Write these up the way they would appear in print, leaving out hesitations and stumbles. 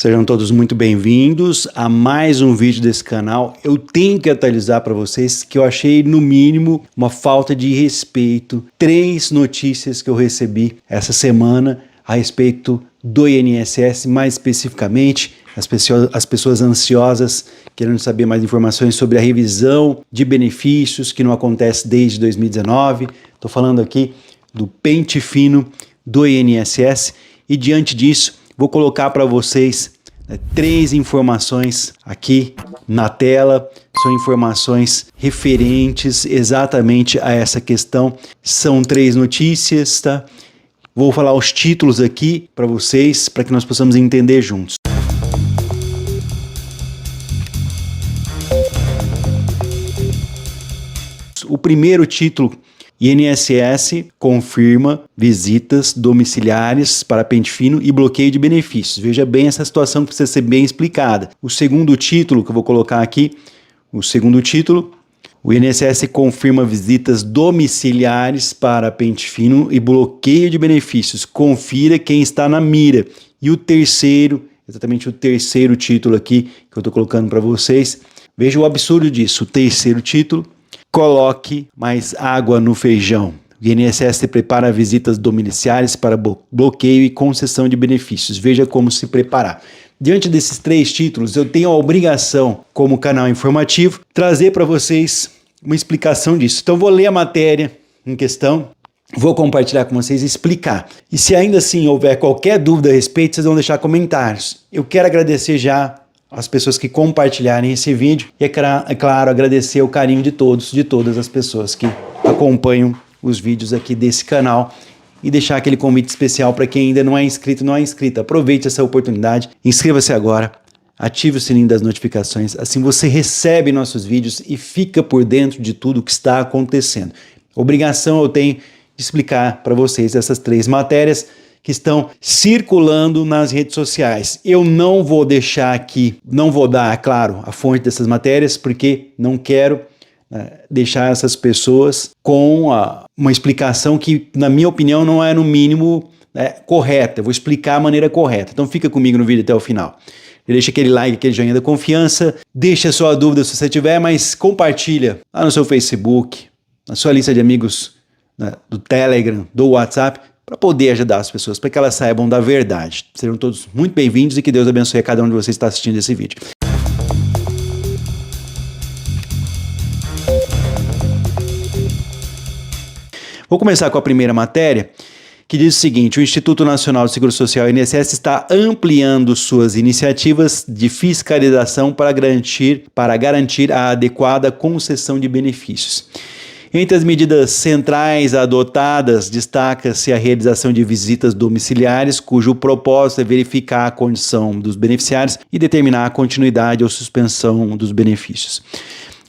Sejam todos muito bem-vindos a mais um vídeo desse canal. Eu tenho que atualizar para vocês que eu achei, no mínimo, uma falta de respeito. 3 notícias que eu recebi essa semana a respeito do INSS, mais especificamente as pessoas ansiosas querendo saber mais informações sobre a revisão de benefícios que não acontece desde 2019. Estou falando aqui do pente fino do INSS e, diante disso, vou colocar para vocês 3 informações aqui na tela. São informações referentes exatamente a essa questão. São 3 notícias, tá? Vou falar os títulos aqui para vocês, para que nós possamos entender juntos. O primeiro título: INSS confirma visitas domiciliares para pente fino e bloqueio de benefícios. Veja bem, essa situação precisa ser bem explicada. O segundo título que eu vou colocar aqui, o INSS confirma visitas domiciliares para pente fino e bloqueio de benefícios. Confira quem está na mira. E o terceiro, exatamente o terceiro título aqui que eu estou colocando para vocês. Veja o absurdo disso. O terceiro título: coloque mais água no feijão. O INSS prepara visitas domiciliares para bloqueio e concessão de benefícios. Veja como se preparar. Diante desses 3 títulos, eu tenho a obrigação, como canal informativo, trazer para vocês uma explicação disso. Então, vou ler a matéria em questão, vou compartilhar com vocês e explicar. E se ainda assim houver qualquer dúvida a respeito, vocês vão deixar comentários. Eu quero agradecer já as pessoas que compartilharem esse vídeo e, é claro, agradecer o carinho de todos, de todas as pessoas que acompanham os vídeos aqui desse canal e deixar aquele convite especial para quem ainda não é inscrito, não é inscrita. Aproveite essa oportunidade, inscreva-se agora, ative o sininho das notificações, assim você recebe nossos vídeos e fica por dentro de tudo que está acontecendo. Obrigação eu tenho de explicar para vocês essas 3 matérias que estão circulando nas redes sociais. Eu não vou deixar aqui, não vou dar, claro, a fonte dessas matérias, porque não quero deixar essas pessoas com uma explicação que, na minha opinião, não é, no mínimo, correta. Eu vou explicar a maneira correta. Então fica comigo no vídeo até o final. Deixa aquele like, aquele joinha da confiança, deixa a sua dúvida se você tiver, mas compartilha lá no seu Facebook, na sua lista de amigos, do Telegram, do WhatsApp, para poder ajudar as pessoas, para que elas saibam da verdade. Sejam todos muito bem-vindos e que Deus abençoe a cada um de vocês que está assistindo esse vídeo. Vou começar com a primeira matéria, que diz o seguinte: o Instituto Nacional de Seguro Social, INSS, está ampliando suas iniciativas de fiscalização para garantir a adequada concessão de benefícios. Entre as medidas centrais adotadas, destaca-se a realização de visitas domiciliares, cujo propósito é verificar a condição dos beneficiários e determinar a continuidade ou suspensão dos benefícios.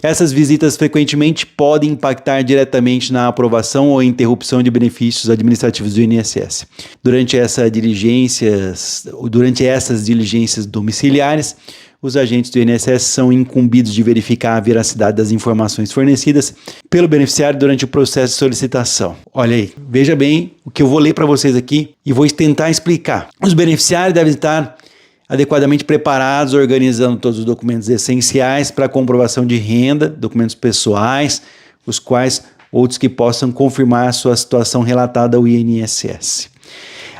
Essas visitas frequentemente podem impactar diretamente na aprovação ou interrupção de benefícios administrativos do INSS. Durante essas diligências domiciliares, os agentes do INSS são incumbidos de verificar a veracidade das informações fornecidas pelo beneficiário durante o processo de solicitação. Olha aí, veja bem o que eu vou ler para vocês aqui e vou tentar explicar. Os beneficiários devem estar adequadamente preparados, organizando todos os documentos essenciais para a comprovação de renda, documentos pessoais, os quais outros que possam confirmar a sua situação relatada ao INSS.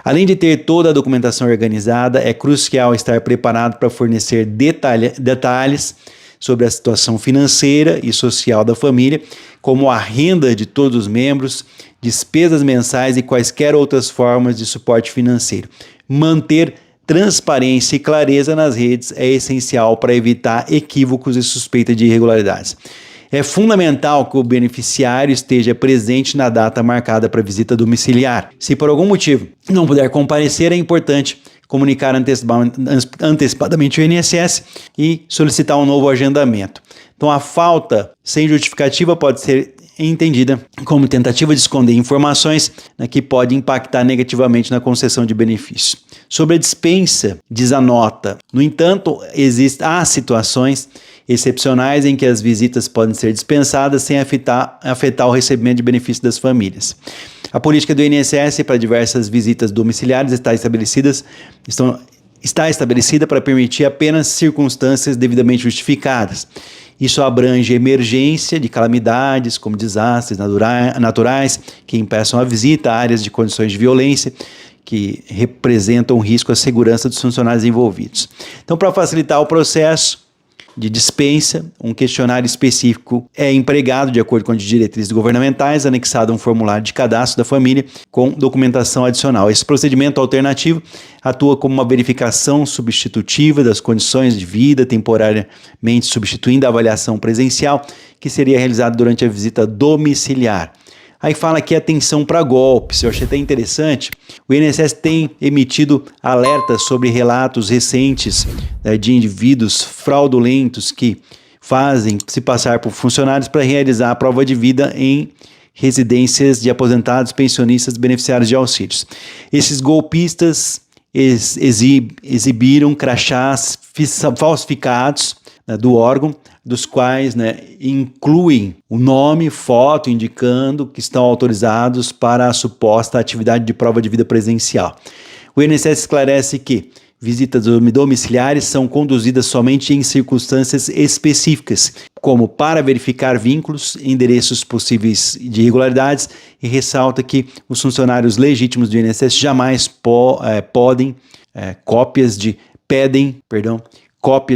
Além de ter toda a documentação organizada, é crucial estar preparado para fornecer detalhes sobre a situação financeira e social da família, como a renda de todos os membros, despesas mensais e quaisquer outras formas de suporte financeiro. Manter transparência e clareza nas redes é essencial para evitar equívocos e suspeita de irregularidades. É fundamental que o beneficiário esteja presente na data marcada para visita domiciliar. Se por algum motivo não puder comparecer, é importante comunicar antecipadamente o INSS e solicitar um novo agendamento. Então, a falta sem justificativa pode ser entendida como tentativa de esconder informações, que pode impactar negativamente na concessão de benefícios. Sobre a dispensa, diz a nota: no entanto, há situações excepcionais em que as visitas podem ser dispensadas sem afetar o recebimento de benefícios das famílias. A política do INSS para diversas visitas domiciliares estão está estabelecida para permitir apenas circunstâncias devidamente justificadas. Isso abrange emergência de calamidades, como desastres naturais, que impeçam a visita a áreas de condições de violência, que representam um risco à segurança dos funcionários envolvidos. Então, para facilitar o processo de dispensa, um questionário específico é empregado de acordo com as diretrizes governamentais, anexado a um formulário de cadastro da família com documentação adicional. Esse procedimento alternativo atua como uma verificação substitutiva das condições de vida, temporariamente substituindo a avaliação presencial, que seria realizada durante a visita domiciliar. Aí fala aqui atenção para golpes, eu achei até interessante. O INSS tem emitido alertas sobre relatos recentes de indivíduos fraudulentos que fazem se passar por funcionários para realizar a prova de vida em residências de aposentados, pensionistas, beneficiários de auxílios. Esses golpistas exibiram crachás falsificados do órgão, dos quais incluem o nome, foto, indicando que estão autorizados para a suposta atividade de prova de vida presencial. O INSS esclarece que visitas domiciliares são conduzidas somente em circunstâncias específicas, como para verificar vínculos, endereços possíveis de irregularidades, e ressalta que os funcionários legítimos do INSS jamais pedem cópias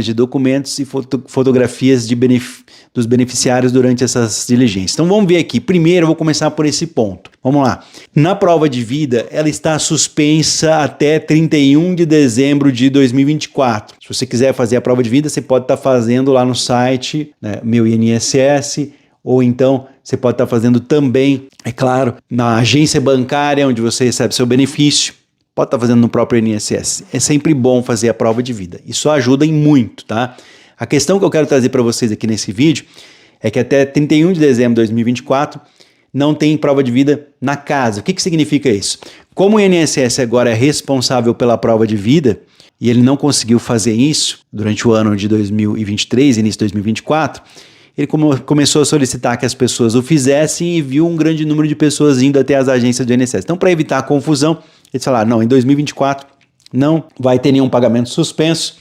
de documentos e fotografias dos beneficiários durante essas diligências. Então vamos ver aqui. Primeiro eu vou começar por esse ponto. Vamos lá. Na prova de vida, ela está suspensa até 31 de dezembro de 2024. Se você quiser fazer a prova de vida, você pode estar fazendo lá no site, Meu INSS, ou então você pode estar fazendo também, é claro, na agência bancária onde você recebe seu benefício. Pode estar fazendo no próprio INSS. É sempre bom fazer a prova de vida. Isso ajuda em muito, tá? A questão que eu quero trazer para vocês aqui nesse vídeo é que até 31 de dezembro de 2024 não tem prova de vida na casa. O que significa isso? Como o INSS agora é responsável pela prova de vida e ele não conseguiu fazer isso durante o ano de 2023, início de 2024, ele começou a solicitar que as pessoas o fizessem e viu um grande número de pessoas indo até as agências do INSS. Então, para evitar a confusão, eles falaram, não, em 2024 não vai ter nenhum pagamento suspenso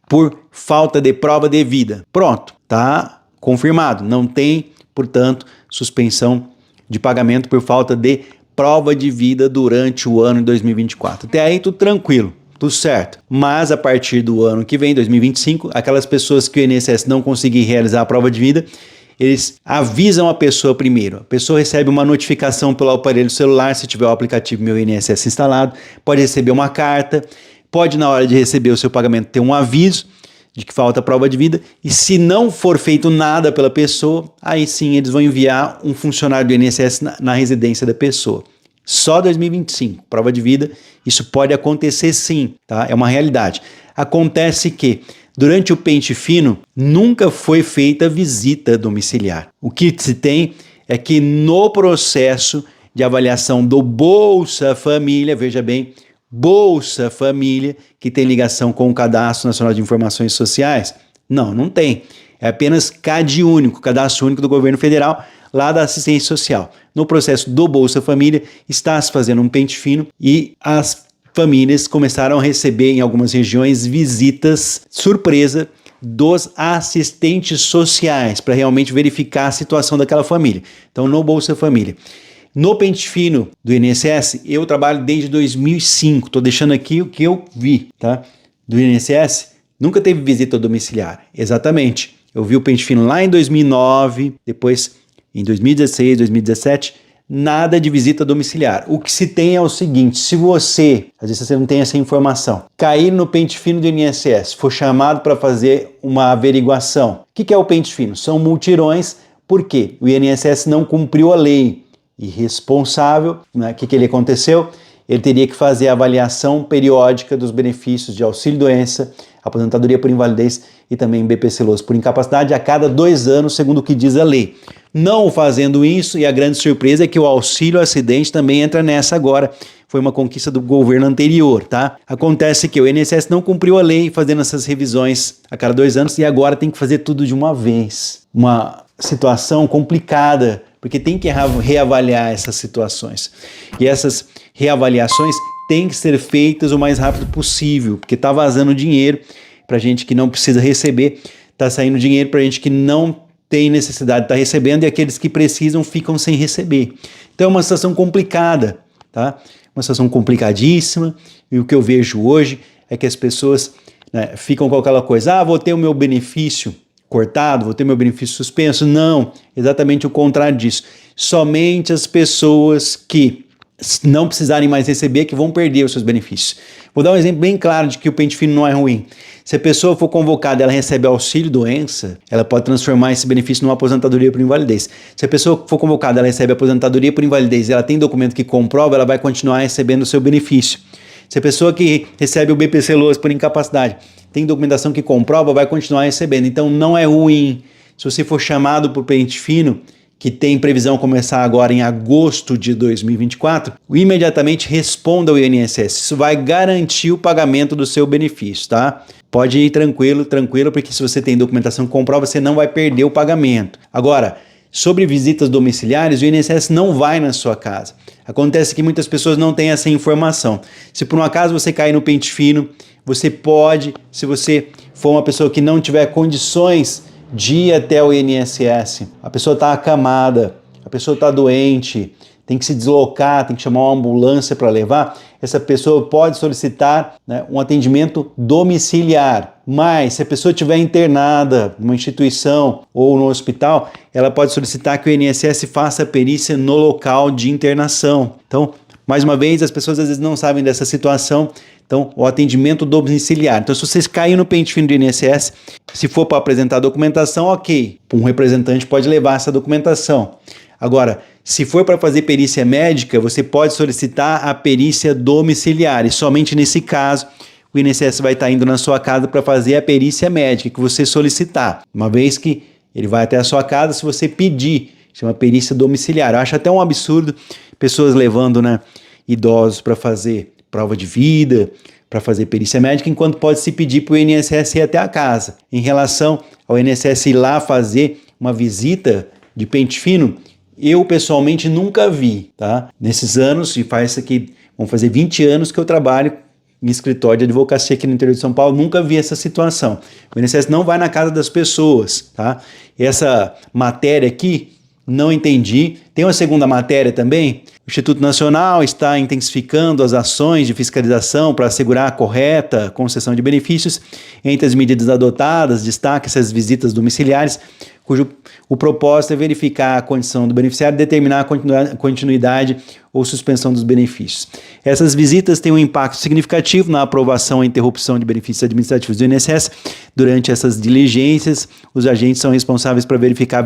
por falta de prova devida. Pronto, tá confirmado. Não tem, portanto, suspensão de pagamento por falta de prova de vida durante o ano de 2024. Até aí tudo tranquilo, tudo certo. Mas a partir do ano que vem, 2025, aquelas pessoas que o INSS não conseguir realizar a prova de vida, eles avisam a pessoa primeiro. A pessoa recebe uma notificação pelo aparelho celular, se tiver o aplicativo Meu INSS instalado, pode receber uma carta, pode na hora de receber o seu pagamento ter um aviso de que falta prova de vida, e se não for feito nada pela pessoa, aí sim eles vão enviar um funcionário do INSS na residência da pessoa. Só 2025, prova de vida, isso pode acontecer sim, tá? É uma realidade. Acontece que durante o pente fino, nunca foi feita visita domiciliar. O que se tem é que no processo de avaliação do Bolsa Família, veja bem, Bolsa Família, que tem ligação com o Cadastro Nacional de Informações Sociais, não tem. É apenas CAD único, Cadastro Único do Governo Federal, lá da assistência social. No processo do Bolsa Família, está se fazendo um pente fino e as famílias começaram a receber em algumas regiões visitas surpresa dos assistentes sociais para realmente verificar a situação daquela família. Então, no Bolsa Família. No pente fino do INSS, eu trabalho desde 2005. Estou deixando aqui o que eu vi, tá? Do INSS, nunca teve visita domiciliar. Exatamente. Eu vi o pente fino lá em 2009, depois em 2016, 2017... nada de visita domiciliar. O que se tem é o seguinte, se você, às vezes você não tem essa informação, cair no pente fino do INSS, for chamado para fazer uma averiguação. O que é o pente fino? São multirões, porque o INSS não cumpriu a lei. Irresponsável, né? O que ele aconteceu? Ele teria que fazer a avaliação periódica dos benefícios de auxílio-doença, aposentadoria por invalidez e também BPC-Loas por incapacidade a cada 2 anos, segundo o que diz a lei. Não fazendo isso, e a grande surpresa é que o auxílio-acidente também entra nessa agora. Foi uma conquista do governo anterior, tá? Acontece que o INSS não cumpriu a lei fazendo essas revisões a cada 2 anos e agora tem que fazer tudo de uma vez. Uma situação complicada, porque tem que reavaliar essas situações. E essas reavaliações têm que ser feitas o mais rápido possível, porque está vazando dinheiro para gente que não precisa receber, está saindo dinheiro para gente que não tem necessidade de estar recebendo, e aqueles que precisam ficam sem receber. Então é uma situação complicada, tá? Uma situação complicadíssima, e o que eu vejo hoje é que as pessoas, né, ficam com aquela coisa, vou ter o meu benefício cortado, vou ter meu benefício suspenso. Não, exatamente o contrário disso. Somente as pessoas que não precisarem mais receber que vão perder os seus benefícios. Vou dar um exemplo bem claro de que o pente fino não é ruim. Se a pessoa for convocada, ela recebe auxílio doença, ela pode transformar esse benefício numa aposentadoria por invalidez. Se a pessoa for convocada, ela recebe aposentadoria por invalidez e ela tem documento que comprova, ela vai continuar recebendo o seu benefício. Se a pessoa que recebe o BPC-LOAS por incapacidade tem documentação que comprova, vai continuar recebendo. Então não é ruim. Se você for chamado por pente fino, que tem previsão começar agora em agosto de 2024, imediatamente responda ao INSS. Isso vai garantir o pagamento do seu benefício, tá? Pode ir tranquilo, porque se você tem documentação que comprova, você não vai perder o pagamento. Agora, sobre visitas domiciliares, o INSS não vai na sua casa. Acontece que muitas pessoas não têm essa informação. Se por um acaso você cair no pente fino, você pode, se você for uma pessoa que não tiver condições de ir até o INSS, a pessoa está acamada, a pessoa está doente, tem que se deslocar, tem que chamar uma ambulância para levar, essa pessoa pode solicitar, né, um atendimento domiciliar. Mas se a pessoa estiver internada numa instituição ou no hospital, ela pode solicitar que o INSS faça a perícia no local de internação. Então, mais uma vez, as pessoas às vezes não sabem dessa situação. Então, o atendimento domiciliar. Então, se vocês caírem no pente fino do INSS, se for para apresentar documentação, ok. Um representante pode levar essa documentação. Agora, se for para fazer perícia médica, você pode solicitar a perícia domiciliar. E somente nesse caso, o INSS vai estar indo na sua casa para fazer a perícia médica que você solicitar. Uma vez que ele vai até a sua casa, se você pedir, chama perícia domiciliar. Eu acho até um absurdo pessoas levando, né, idosos para fazer prova de vida, para fazer perícia médica, enquanto pode se pedir para o INSS ir até a casa. Em relação ao INSS ir lá fazer uma visita de pente fino, eu pessoalmente nunca vi, tá? Nesses anos, e faz isso aqui, vão fazer 20 anos que eu trabalho em escritório de advocacia aqui no interior de São Paulo, nunca vi essa situação. O INSS não vai na casa das pessoas, tá? Essa matéria aqui, não entendi. Tem uma segunda matéria também. O Instituto Nacional está intensificando as ações de fiscalização para assegurar a correta concessão de benefícios. Entre as medidas adotadas, destaca essas visitas domiciliares, cujo o propósito é verificar a condição do beneficiário e determinar a continuidade ou suspensão dos benefícios. Essas visitas têm um impacto significativo na aprovação e interrupção de benefícios administrativos do INSS. Durante essas diligências, os agentes são responsáveis por verificar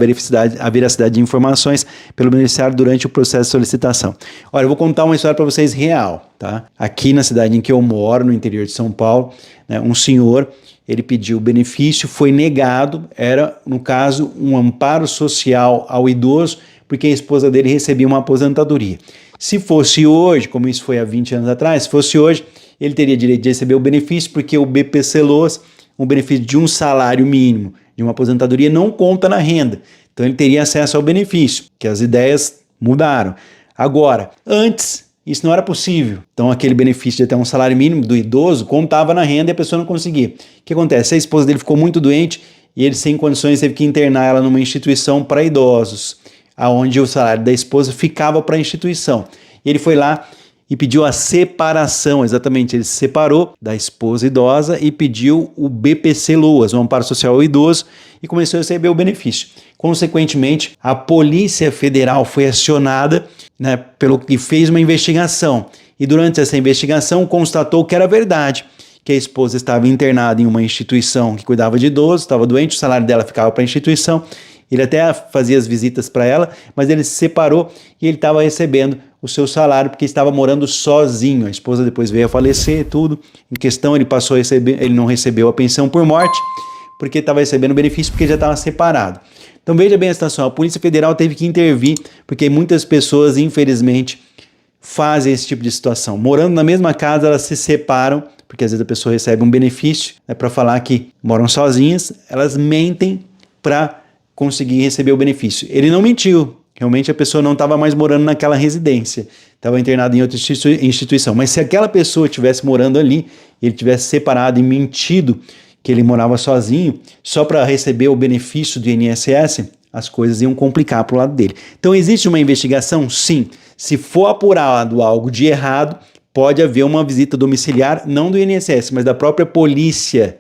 a veracidade de informações pelo beneficiário durante o processo de solicitação. Olha, eu vou contar uma história para vocês real, tá? Aqui na cidade em que eu moro, no interior de São Paulo, né, um senhor, ele pediu o benefício, foi negado, era, no caso, um amparo social ao idoso, porque a esposa dele recebia uma aposentadoria. Se fosse hoje, como isso foi há 20 anos atrás, se fosse hoje, ele teria direito de receber o benefício, porque o BPC-LOAS, um benefício de um salário mínimo, de uma aposentadoria, não conta na renda. Então ele teria acesso ao benefício, que as ideias mudaram. Agora, antes, isso não era possível. Então aquele benefício de até um salário mínimo do idoso contava na renda e a pessoa não conseguia. O que acontece? A esposa dele ficou muito doente e ele, sem condições, teve que internar ela numa instituição para idosos, aonde o salário da esposa ficava para a instituição. E ele foi lá e pediu a separação, exatamente, ele se separou da esposa idosa e pediu o BPC-LOAS, o amparo social ao idoso, e começou a receber o benefício. Consequentemente, a Polícia Federal foi acionada, né, pelo que fez uma investigação, e durante essa investigação constatou que era verdade, que a esposa estava internada em uma instituição que cuidava de idosos, estava doente, o salário dela ficava para a instituição, ele até fazia as visitas para ela, mas ele se separou e ele estava recebendo o seu salário porque estava morando sozinho. A esposa depois veio a falecer, tudo. Em questão, ele passou a receber, ele não recebeu a pensão por morte, porque estava recebendo benefício porque já estava separado. Então veja bem a situação, a Polícia Federal teve que intervir, porque muitas pessoas, infelizmente, fazem esse tipo de situação. Morando na mesma casa, elas se separam, porque às vezes a pessoa recebe um benefício, né, para falar que moram sozinhas, elas mentem para conseguir receber o benefício. Ele não mentiu, realmente a pessoa não estava mais morando naquela residência, estava internada em outra instituição. Mas se aquela pessoa estivesse morando ali, ele tivesse separado e mentido que ele morava sozinho, só para receber o benefício do INSS, as coisas iam complicar para o lado dele. Então existe uma investigação? Sim. Se for apurado algo de errado, pode haver uma visita domiciliar, não do INSS, mas da própria Polícia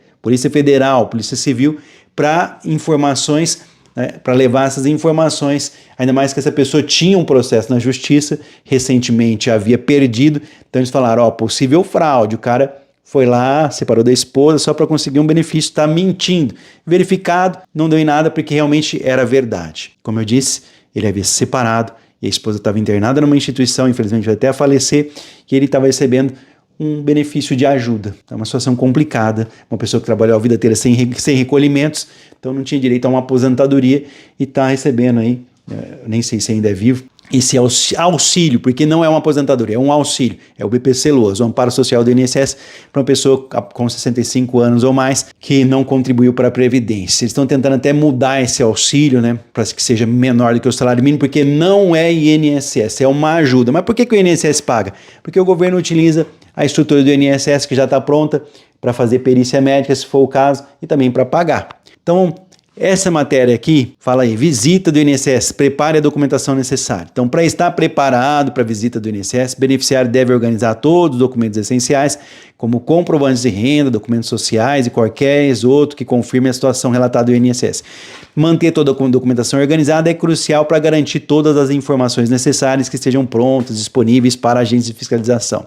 Federal, Polícia Civil, para informações, né, para levar essas informações, ainda mais que essa pessoa tinha um processo na justiça, recentemente havia perdido, então eles falaram, possível fraude, o cara foi lá, separou da esposa só para conseguir um benefício, está mentindo. Verificado, não deu em nada porque realmente era verdade. Como eu disse, ele havia se separado e a esposa estava internada numa instituição, infelizmente vai até a falecer, e ele estava recebendo um benefício de ajuda. É uma situação complicada, uma pessoa que trabalhou a vida inteira sem recolhimentos, então não tinha direito a uma aposentadoria e está recebendo aí, nem sei se ainda é vivo, esse auxílio, porque não é uma aposentadoria, é um auxílio, é o BPC-Loas, o amparo social do INSS para uma pessoa com 65 anos ou mais que não contribuiu para a Previdência. Eles estão tentando até mudar esse auxílio, né, para que seja menor do que o salário mínimo, porque não é INSS, é uma ajuda. Mas por que o INSS paga? Porque o governo utiliza a estrutura do INSS que já está pronta para fazer perícia médica, se for o caso, e também para pagar. Então, essa matéria aqui fala aí, visita do INSS, prepare a documentação necessária. Então, para estar preparado para a visita do INSS, o beneficiário deve organizar todos os documentos essenciais, como comprovantes de renda, documentos sociais e qualquer outro que confirme a situação relatada do INSS. Manter toda a documentação organizada é crucial para garantir todas as informações necessárias que estejam prontas, disponíveis para agentes de fiscalização.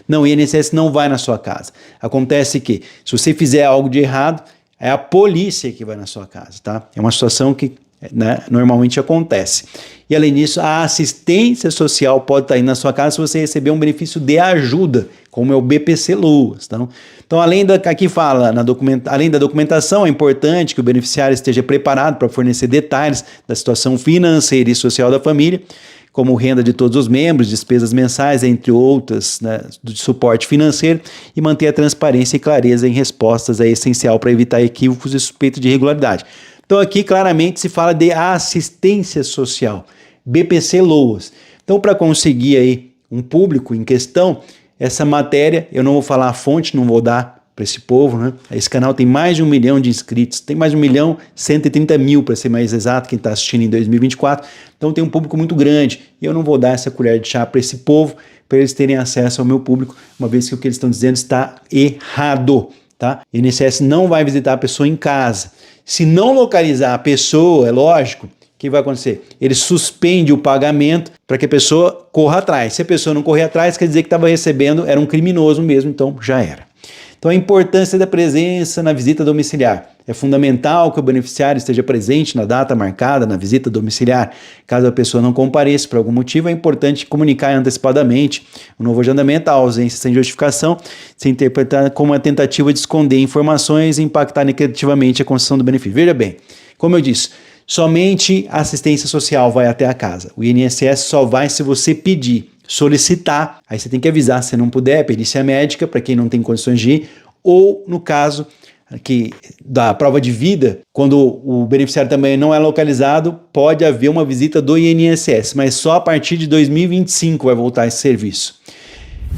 Não, o INSS não vai na sua casa. Acontece que, se você fizer algo de errado, é a polícia que vai na sua casa, tá? É uma situação que, né, normalmente acontece. E além disso, a assistência social pode estar indo na sua casa se você receber um benefício de ajuda, como é o BPC-Loas. Tá? Então, aqui fala, além da documentação, é importante que o beneficiário esteja preparado para fornecer detalhes da situação financeira e social da família, como renda de todos os membros, despesas mensais, entre outras, né, de suporte financeiro, e manter a transparência e clareza em respostas é essencial para evitar equívocos e suspeitas de irregularidade. Então aqui claramente se fala de assistência social, BPC-Loas. Então para conseguir aí um público em questão, essa matéria, eu não vou falar a fonte, não vou dar para esse povo, né? Esse canal tem mais de 1 milhão de inscritos, tem mais de 1.130.000 para ser mais exato, quem está assistindo em 2024, então tem um público muito grande, e eu não vou dar essa colher de chá para esse povo, para eles terem acesso ao meu público, uma vez que o que eles estão dizendo está errado, tá? O INSS não vai visitar a pessoa em casa, se não localizar a pessoa, é lógico, o que vai acontecer? Ele suspende o pagamento para que a pessoa corra atrás, se a pessoa não correr atrás, quer dizer que estava recebendo, era um criminoso mesmo, então já era. Então a importância da presença na visita domiciliar. É fundamental que o beneficiário esteja presente na data marcada na visita domiciliar. Caso a pessoa não compareça por algum motivo, é importante comunicar antecipadamente o novo agendamento, a ausência sem justificação, se interpretar como uma tentativa de esconder informações e impactar negativamente a concessão do benefício. Veja bem, como eu disse, somente a assistência social vai até a casa. O INSS só vai se você pedir, solicitar, aí você tem que avisar, se não puder, perícia médica, para quem não tem condições de ir, ou no caso que da prova de vida, quando o beneficiário também não é localizado, pode haver uma visita do INSS, mas só a partir de 2025 vai voltar esse serviço.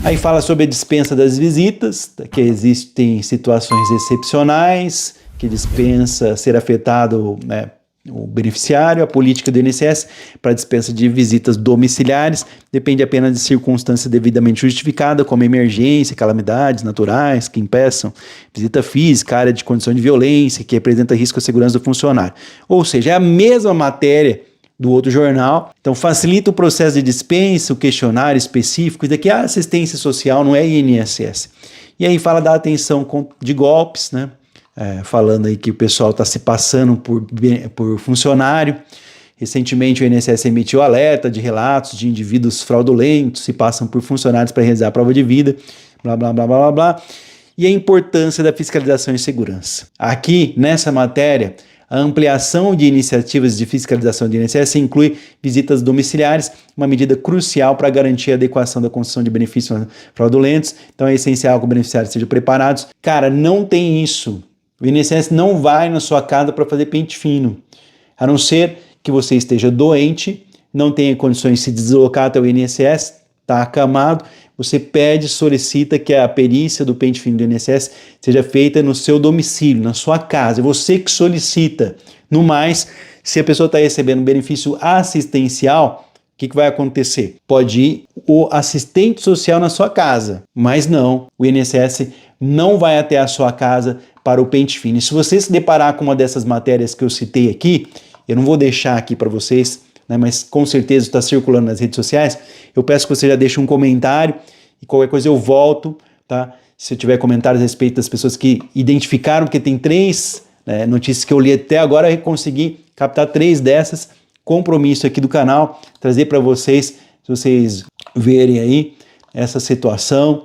Aí fala sobre a dispensa das visitas, que existem situações excepcionais, que dispensa ser afetado, né, o beneficiário, a política do INSS para dispensa de visitas domiciliares depende apenas de circunstância devidamente justificada, como emergência, calamidades naturais que impeçam visita física, área de condição de violência, que representa risco à segurança do funcionário. Ou seja, é a mesma matéria do outro jornal, então facilita o processo de dispensa, o questionário específico, isso daqui é assistência social, não é INSS. E aí fala da atenção de golpes, né? Falando aí que o pessoal está se passando por funcionário. Recentemente o INSS emitiu alerta de relatos de indivíduos fraudulentos se passam por funcionários para realizar a prova de vida, blá, blá, blá, blá, blá, blá. E a importância da fiscalização e segurança. Aqui, nessa matéria, a ampliação de iniciativas de fiscalização do INSS inclui visitas domiciliares, uma medida crucial para garantir a adequação da concessão de benefícios fraudulentos. Então é essencial que o beneficiário esteja preparado. Cara, não tem isso. O INSS não vai na sua casa para fazer pente fino, a não ser que você esteja doente, não tem condições de se deslocar até o INSS, está acamado, você pede, solicita que a perícia do pente fino do INSS seja feita no seu domicílio, na sua casa. É você que solicita. No mais, se a pessoa está recebendo benefício assistencial, o que vai acontecer? Pode ir o assistente social na sua casa, mas não, o INSS não vai até a sua casa para o pente fino. E se você se deparar com uma dessas matérias que eu citei aqui, eu não vou deixar aqui para vocês, né, mas com certeza está circulando nas redes sociais, eu peço que você já deixe um comentário e qualquer coisa eu volto, tá? Se eu tiver comentários a respeito das pessoas que identificaram, porque tem 3 notícias que eu li até agora, eu consegui captar 3 dessas, compromisso aqui do canal, trazer para vocês, se vocês verem aí essa situação,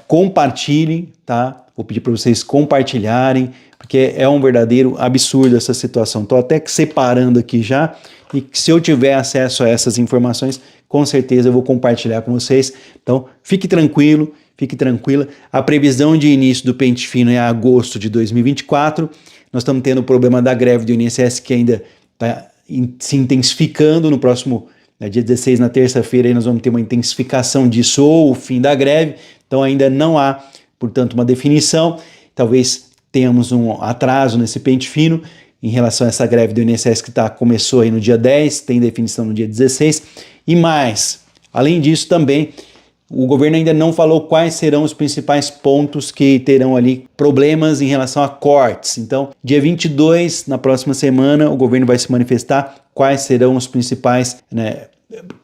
compartilhem, tá? Vou pedir para vocês compartilharem, porque é um verdadeiro absurdo essa situação. Estou até separando aqui já, e se eu tiver acesso a essas informações, com certeza eu vou compartilhar com vocês. Então, fique tranquilo, fique tranquila. A previsão de início do pente fino é agosto de 2024. Nós estamos tendo o problema da greve do INSS que ainda está se intensificando. No próximo dia 16, na terça-feira, nós vamos ter uma intensificação disso ou o fim da greve. Então, ainda não há, portanto, uma definição. Talvez tenhamos um atraso nesse pente fino em relação a essa greve do INSS que começou aí no dia 10, tem definição no dia 16, e mais, além disso também, o governo ainda não falou quais serão os principais pontos que terão ali problemas em relação a cortes. Então, dia 22, na próxima semana, o governo vai se manifestar quais serão os principais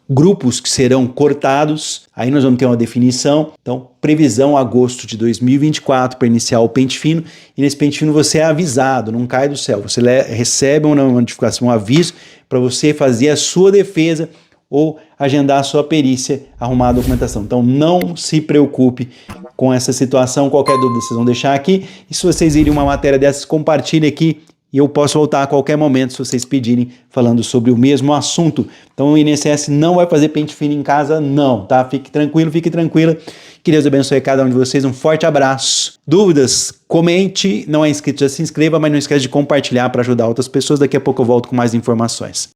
grupos que serão cortados, aí nós vamos ter uma definição. Então, previsão agosto de 2024 para iniciar o pente fino, e nesse pente fino você é avisado, não cai do céu, você recebe uma notificação, um aviso para você fazer a sua defesa ou agendar a sua perícia, arrumar a documentação. Então, não se preocupe com essa situação, qualquer dúvida vocês vão deixar aqui, e se vocês virem uma matéria dessas, compartilhe aqui, e eu posso voltar a qualquer momento se vocês pedirem, falando sobre o mesmo assunto. Então o INSS não vai fazer pente fino em casa, não, tá? Fique tranquilo, fique tranquila. Que Deus abençoe cada um de vocês, um forte abraço. Dúvidas? Comente, não é inscrito, já se inscreva, mas não esquece de compartilhar para ajudar outras pessoas. Daqui a pouco eu volto com mais informações.